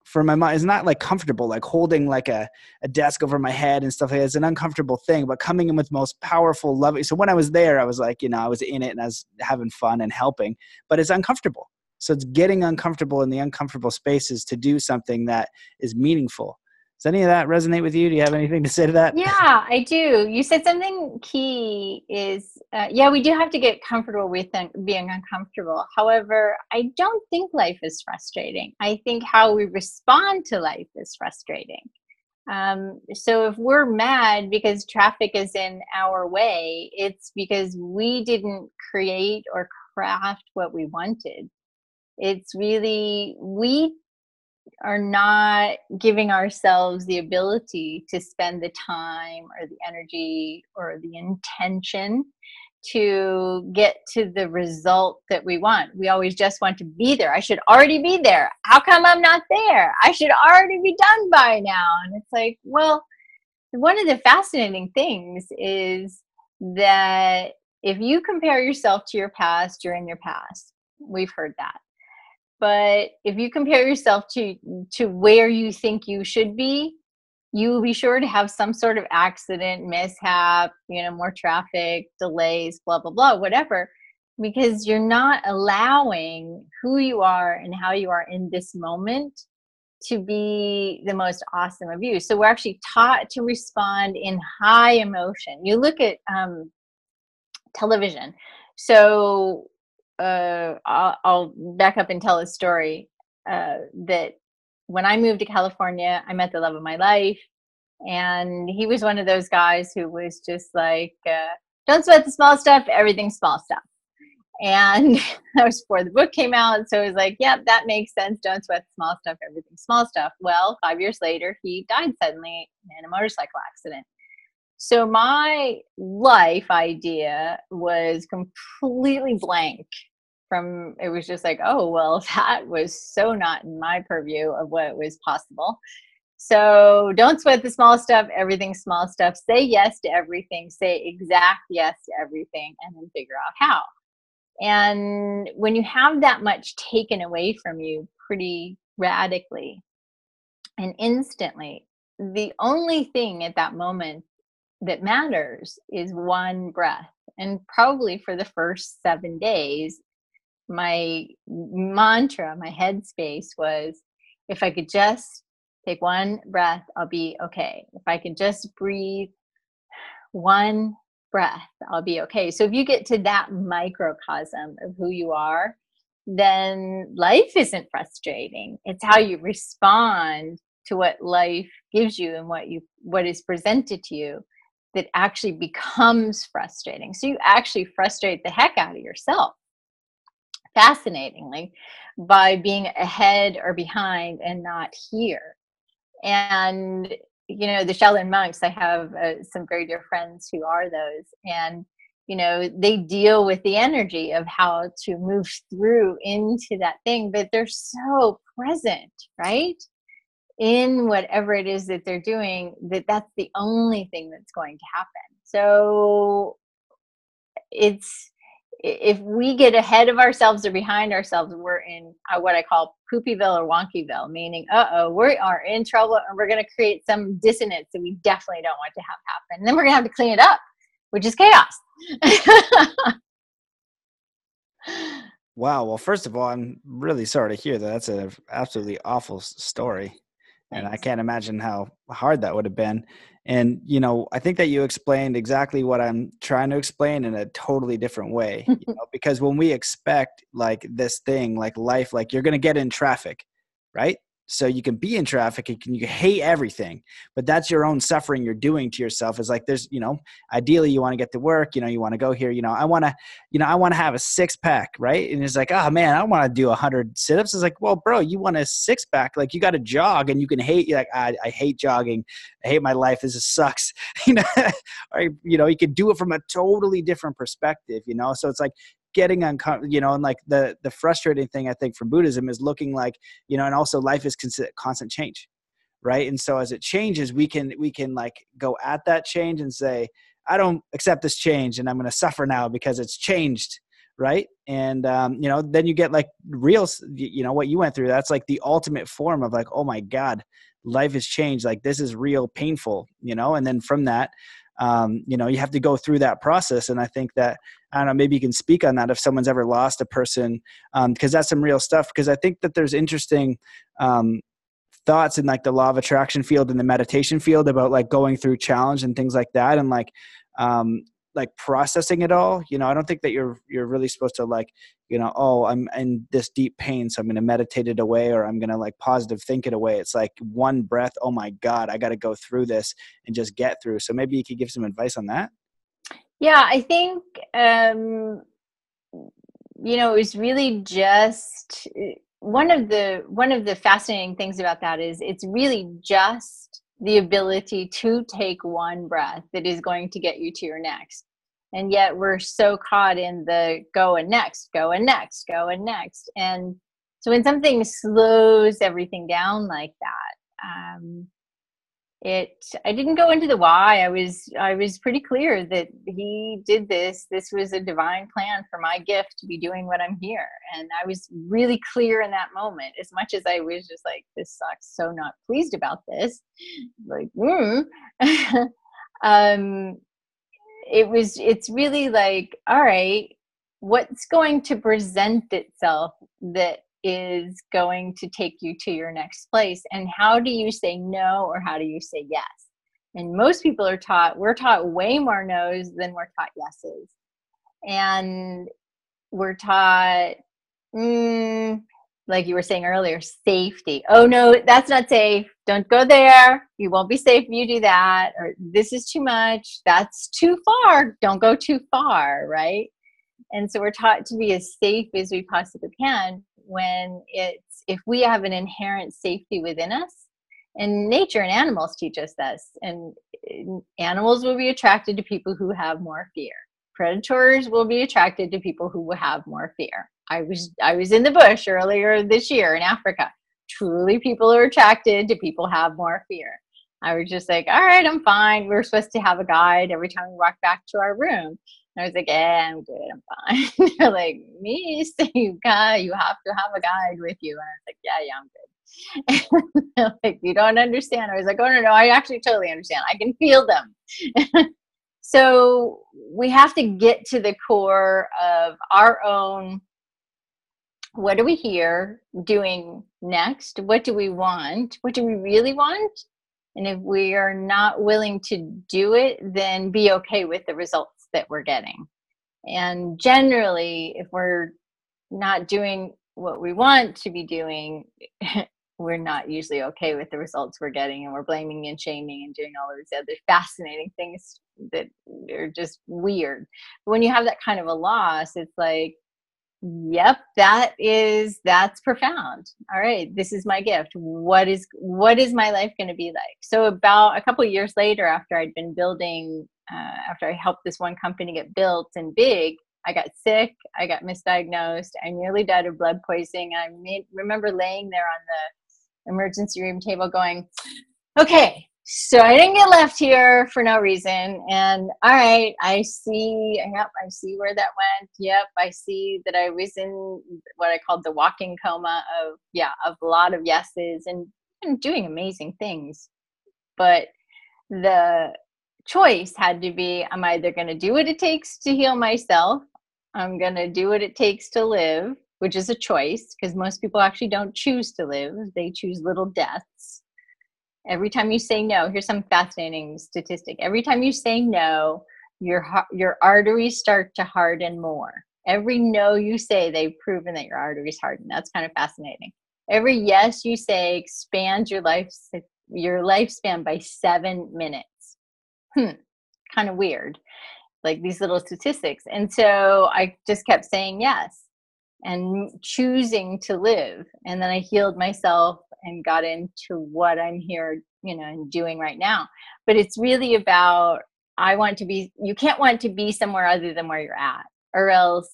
for my mom is not like comfortable, like holding like a desk over my head and stuff like that. It's an uncomfortable thing, but coming in with most powerful, loving. So when I was there, I was like, you know, I was in it and I was having fun and helping, but it's uncomfortable. So it's getting uncomfortable in the uncomfortable spaces to do something that is meaningful. Does any of that resonate with you? Do you have anything to say to that? Yeah, I do. You said something key is, yeah, we do have to get comfortable with being uncomfortable. However, I don't think life is frustrating. I think how we respond to life is frustrating. So if we're mad because traffic is in our way, it's because we didn't create or craft what we wanted. It's really, we are not giving ourselves the ability to spend the time or the energy or the intention to get to the result that we want. We always just want to be there. I should already be there. How come I'm not there? I should already be done by now. And it's like, well, one of the fascinating things is that if you compare yourself to your past, you're in your past. We've heard that. But if you compare yourself to where you think you should be, you will be sure to have some sort of accident, mishap, more traffic, delays, blah, blah, blah, whatever, because you're not allowing who you are and how you are in this moment to be the most awesome of you. So we're actually taught to respond in high emotion. You look at television. So I'll back up and tell a story that when I moved to California, I met the love of my life. And he was one of those guys who was just like, don't sweat the small stuff, everything's small stuff. And that was before the book came out. So it was like, yeah, that makes sense. Don't sweat the small stuff, everything's small stuff. Well, 5 years later, he died suddenly in a motorcycle accident. So my life idea was completely blank. It was just like, oh, well, that was so not in my purview of what was possible. So don't sweat the small stuff, everything's small stuff. Say yes to everything, say exact yes to everything, and then figure out how. And when you have that much taken away from you pretty radically and instantly, the only thing at that moment that matters is one breath. And probably for the first 7 days, my mantra, my headspace was, if I could just take one breath, I'll be okay. If I could just breathe one breath, I'll be okay. So if you get to that microcosm of who you are, then life isn't frustrating. It's how you respond to what life gives you and what is presented to you that actually becomes frustrating. So you actually frustrate the heck out of yourself, fascinatingly, by being ahead or behind and not here. And the Shaolin monks, I have some very dear friends who are those, and they deal with the energy of how to move through into that thing, but they're so present, right, in whatever it is that they're doing, that's the only thing that's going to happen. So if we get ahead of ourselves or behind ourselves, we're in what I call Poopyville or Wonkyville, meaning, we are in trouble and we're going to create some dissonance that we definitely don't want to have happen. And then we're going to have to clean it up, which is chaos. Wow. Well, first of all, I'm really sorry to hear that. That's an absolutely awful story. And I can't imagine how hard that would have been. And, I think that you explained exactly what I'm trying to explain in a totally different way, because when we expect like this thing, like life, like you're going to get in traffic, right? So you can be in traffic, you can hate everything, but that's your own suffering you're doing to yourself. Is like, there's, ideally you want to get to work, you want to go here, I want to have a 6-pack, right? And it's like, oh man, I don't want to do 100 sit-ups. It's like, well, bro, you want a 6-pack, like you got to jog, and you can hate, you're like, I hate jogging. I hate my life. This just sucks. Or, you can do it from a totally different perspective, so it's like, getting uncomfortable, and like the frustrating thing I think from Buddhism is looking like, and also life is constant change, right? And so as it changes, we can like go at that change and say, I don't accept this change and I'm going to suffer now because it's changed, right? And then you get like real, what you went through, that's like the ultimate form of like, oh my God, life has changed, like this is real painful, and then from that, you have to go through that process. And I think that, I don't know, maybe you can speak on that if someone's ever lost a person, because that's some real stuff. Because I think that there's interesting thoughts in like the law of attraction field and the meditation field about like going through challenge and things like that, and like processing it all. You know, I don't think that you're really supposed to like, you know, oh, I'm in this deep pain, so I'm going to meditate it away, or I'm going to like positive think it away. It's like one breath. Oh my God, I got to go through this and just get through. So maybe you could give some advice on that. Yeah, I think, you know, it was really just one of the fascinating things about that is it's really just the ability to take one breath that is going to get you to your next. And yet we're so caught in the go and next, go and next, go and next. And so when something slows everything down like that, I didn't go into the why. I was pretty clear that he did this. This was a divine plan for my gift to be doing what I'm here. And I was really clear in that moment, as much as I was just like, this sucks, so not pleased about this. Like, it's really like, all right, what's going to present itself that is going to take you to your next place, and how do you say no or how do you say yes? And most people we're taught way more no's than we're taught yeses, and we're taught like you were saying earlier, safety. Oh no, that's not safe, don't go there, you won't be safe if you do that, or this is too much, that's too far, don't go too far, right? And so we're taught to be as safe as we possibly can, when if we have an inherent safety within us. And nature and animals teach us this. And animals will be attracted to people who have more fear. Predators will be attracted to people who will have more fear. I was in the bush earlier this year in Africa. Truly, people are attracted to people who have more fear. I was just like, all right, I'm fine. We were supposed to have a guide every time we walked back to our room. I was like, I'm good, I'm fine. They're like, me, so you have to have a guide with you. And I was like, yeah, I'm good. And they're like, you don't understand. I was like, oh, no, I actually totally understand. I can feel them. So we have to get to the core of our own, what are we here doing next? What do we want? What do we really want? And if we are not willing to do it, then be okay with the results that we're getting. And generally, if we're not doing what we want to be doing, we're not usually okay with the results we're getting, and we're blaming and shaming and doing all these other fascinating things that are just weird. But when you have that kind of a loss, it's like, yep, that's profound. All right, this is my gift. What is my life going to be like? So about a couple of years later, after I'd been building, after I helped this one company get built and big, I got sick. I got misdiagnosed. I nearly died of blood poisoning. I remember laying there on the emergency room table going, okay, so I didn't get left here for no reason. And all right, I see where that went. Yep, I see that I was in what I called the walking coma of a lot of yeses and doing amazing things. But the choice had to be, I'm either going to do what it takes to heal myself, I'm going to do what it takes to live, which is a choice, because most people actually don't choose to live. They choose little deaths. Every time you say no, here's some fascinating statistic. Every time you say no, your arteries start to harden more. Every no you say, they've proven that your arteries harden. That's kind of fascinating. Every yes you say expands your lifespan by 7 minutes. Kind of weird, like these little statistics. And so I just kept saying yes and choosing to live. And then I healed myself and got into what I'm here, and doing right now. But it's really about, you can't want to be somewhere other than where you're at, or else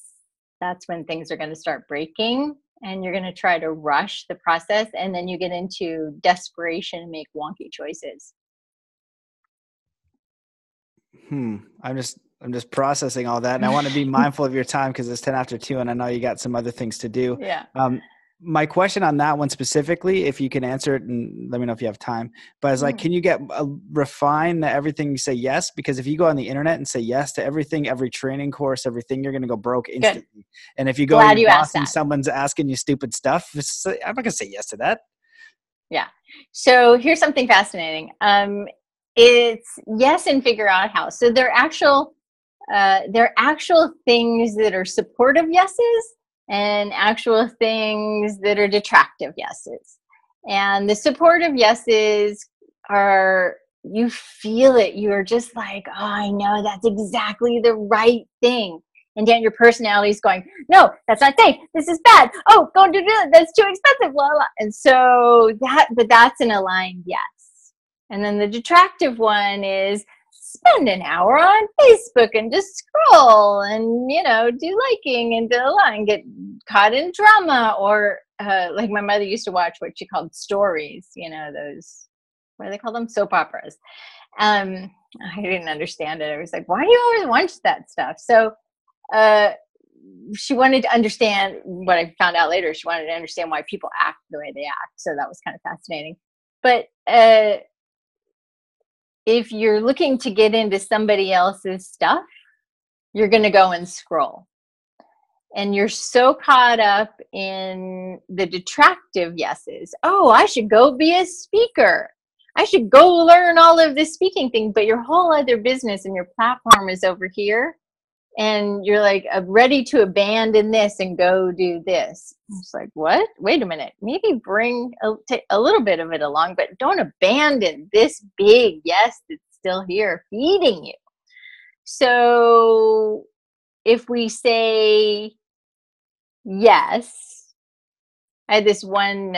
that's when things are going to start breaking and you're going to try to rush the process. And then you get into desperation and make wonky choices. I'm just processing all that, and I want to be mindful of your time because it's 10 after 2 and I know you got some other things to do. Yeah. My question on that one specifically, if you can answer it, and let me know if you have time, but it's like, can you refine everything you say yes? Because if you go on the internet and say yes to everything, every training course, everything, you're going to go broke instantly. Good. And if you go and someone's asking you stupid stuff, I'm not going to say yes to that. Yeah. So here's something fascinating. It's yes and figure out how. So they're actual things that are supportive yeses and actual things that are detractive yeses. And the supportive yeses are, you feel it. You're just like, oh, I know that's exactly the right thing. And yet your personality is going, no, that's not safe. This is bad. Oh, don't do that. That's too expensive. Blah, blah. And so but that's an aligned yes. And then the detractive one is spend an hour on Facebook and just scroll and, do liking and and get caught in drama. Or like my mother used to watch what she called stories, those, what do they call them? Soap operas. I didn't understand it. I was like, why do you always watch that stuff? So she wanted to understand what I found out later. She wanted to understand why people act the way they act. So that was kind of fascinating. But if you're looking to get into somebody else's stuff, you're going to go and scroll. And you're so caught up in the detractive yeses. Oh, I should go be a speaker. I should go learn all of this speaking thing. But your whole other business and your platform is over here. And you're like ready to abandon this and go do this. It's like, what? Wait a minute. Maybe bring a little bit of it along, but don't abandon this big yes that's still here feeding you. So if we say yes, I had this one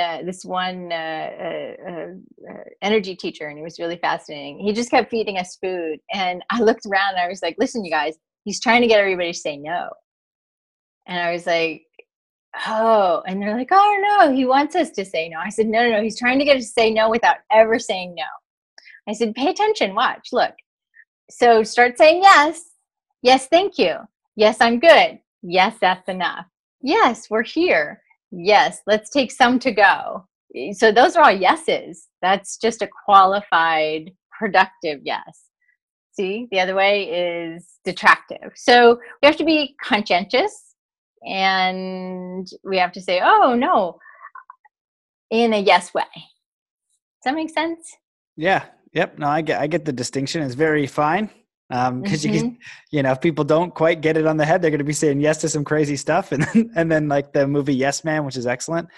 energy teacher, and he was really fascinating. He just kept feeding us food, and I looked around and I was like, listen, you guys, he's trying to get everybody to say no. And I was like, oh, and they're like, oh no, he wants us to say no. I said, no, he's trying to get us to say no without ever saying no. I said, pay attention, watch, look. So start saying yes. Yes, thank you. Yes, I'm good. Yes, that's enough. Yes, we're here. Yes, let's take some to go. So those are all yeses. That's just a qualified, productive yes. See, the other way is detractive. So we have to be conscientious, and we have to say, oh no, in a yes way. Does that make sense? Yeah. Yep. No, I get the distinction. It's very fine. Because if people don't quite get it on the head, they're going to be saying yes to some crazy stuff, and then like the movie Yes Man, which is excellent.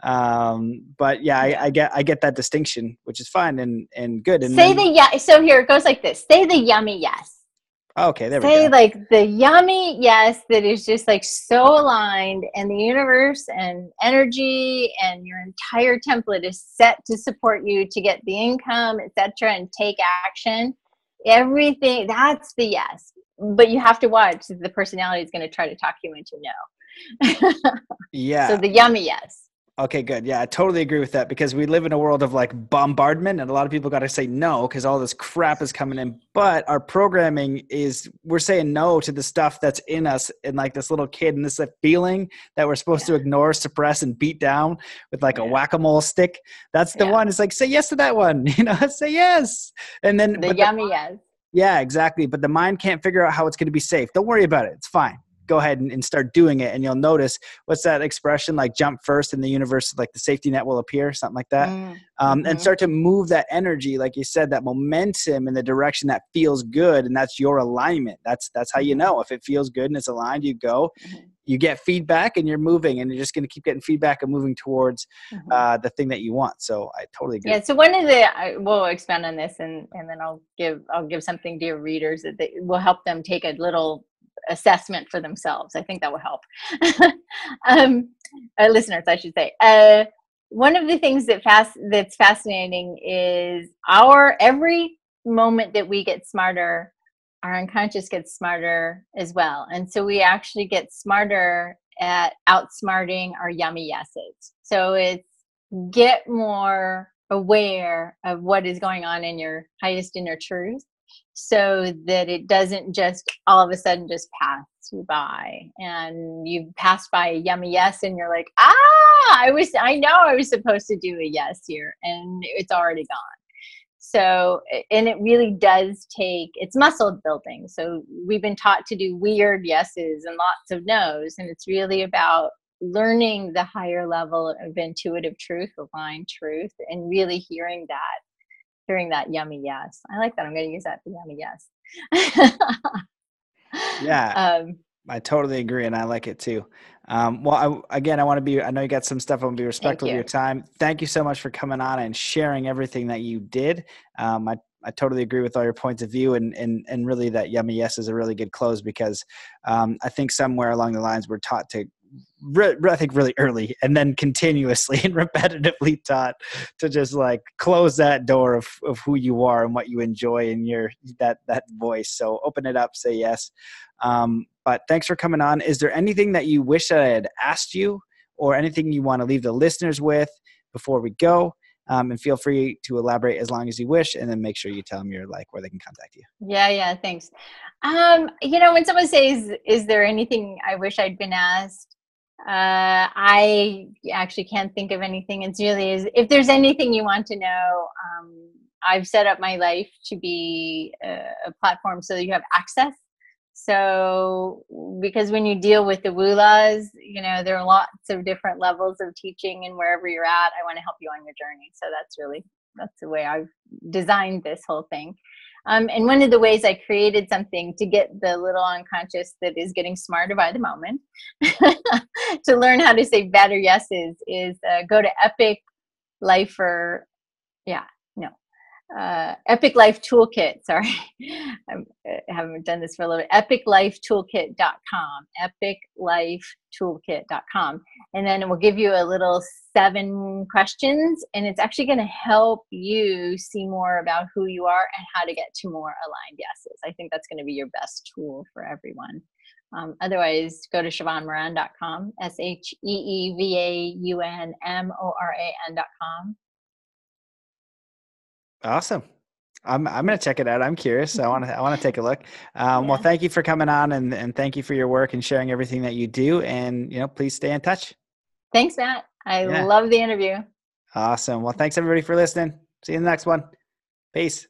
But yeah, I get that distinction, which is fine and good. And so here it goes like this. Say the yummy yes. Okay, there we go. Say like the yummy yes that is just like so aligned, and the universe and energy and your entire template is set to support you to get the income, etc., and take action. Everything, that's the yes. But you have to watch. The personality is going to try to talk you into no. Yeah. So the yummy yes. Okay, good. Yeah, I totally agree with that, because we live in a world of like bombardment, and a lot of people got to say no because all this crap is coming in. But our programming is, we're saying no to the stuff that's in us, and like this little kid, and this feeling that we're supposed to ignore, suppress, and beat down with like a whack-a-mole stick. That's the one. It's like, say yes to that one, say yes. And then the yummy yes. Yeah, exactly. But the mind can't figure out how it's going to be safe. Don't worry about it. It's fine. Go ahead and start doing it, and you'll notice, what's that expression, like jump first in the universe, like the safety net will appear, something like that. And start to move that energy, like you said, that momentum in the direction that feels good, and that's your alignment. That's how you know if it feels good and it's aligned. You go, you get feedback, and you're moving, and you're just going to keep getting feedback and moving towards the thing that you want. So I totally agree. Yeah. So we'll expand on this, and then I'll give something to your readers that will help them take a little assessment for themselves. I think that will help. Listeners, I should say. One of the things that's fascinating is every moment that we get smarter, our unconscious gets smarter as well. And so we actually get smarter at outsmarting our yummy yeses. So it's get more aware of what is going on in your highest inner truth, so that it doesn't just all of a sudden just pass you by, and you've passed by a yummy yes, and you're like, I know I was supposed to do a yes here, and it's already gone. So, and it really does it's muscle building. So we've been taught to do weird yeses and lots of no's, and it's really about learning the higher level of intuitive truth, aligned truth, and really hearing that yummy yes. I like that. I'm going to use that for yummy yes. Yeah, I totally agree, and I like it too. Well, I want to be, I know you got some stuff. I want to be respectful of your time. Thank you so much for coming on and sharing everything that you did. I totally agree with all your points of view, and really that yummy yes is a really good close, because I think somewhere along the lines we're taught to, I think really early and then continuously and repetitively taught to just like close that door of who you are and what you enjoy and that voice. So open it up, say yes. But thanks for coming on. Is there anything that you wish I had asked you, or anything you want to leave the listeners with before we go? And feel free to elaborate as long as you wish, and then make sure you tell them where they can contact you. Yeah, thanks. When someone says, is there anything I wish I'd been asked? I actually can't think of anything. It's really if there's anything you want to know, I've set up my life to be a platform so that you have access. So, because when you deal with the wulas, there are lots of different levels of teaching, and wherever you're at, I want to help you on your journey. So that's the way I've designed this whole thing. And one of the ways I created something to get the little unconscious that is getting smarter by the moment to learn how to say better yeses is go to Epic Life Epic Life Toolkit. Sorry, I haven't done this for a little bit. epiclifetoolkit.com, epiclifetoolkit.com. And then it will give you a little 7 questions, and it's actually going to help you see more about who you are and how to get to more aligned yeses. I think that's going to be your best tool for everyone. Otherwise, go to SheevaunMoran.com, SheevaunMoran.com. Awesome. I'm going to check it out. I'm curious. I want to take a look. Well, thank you for coming on, and thank you for your work and sharing everything that you do. And, please stay in touch. Thanks, Matt. I love the interview. Awesome. Well, thanks everybody for listening. See you in the next one. Peace.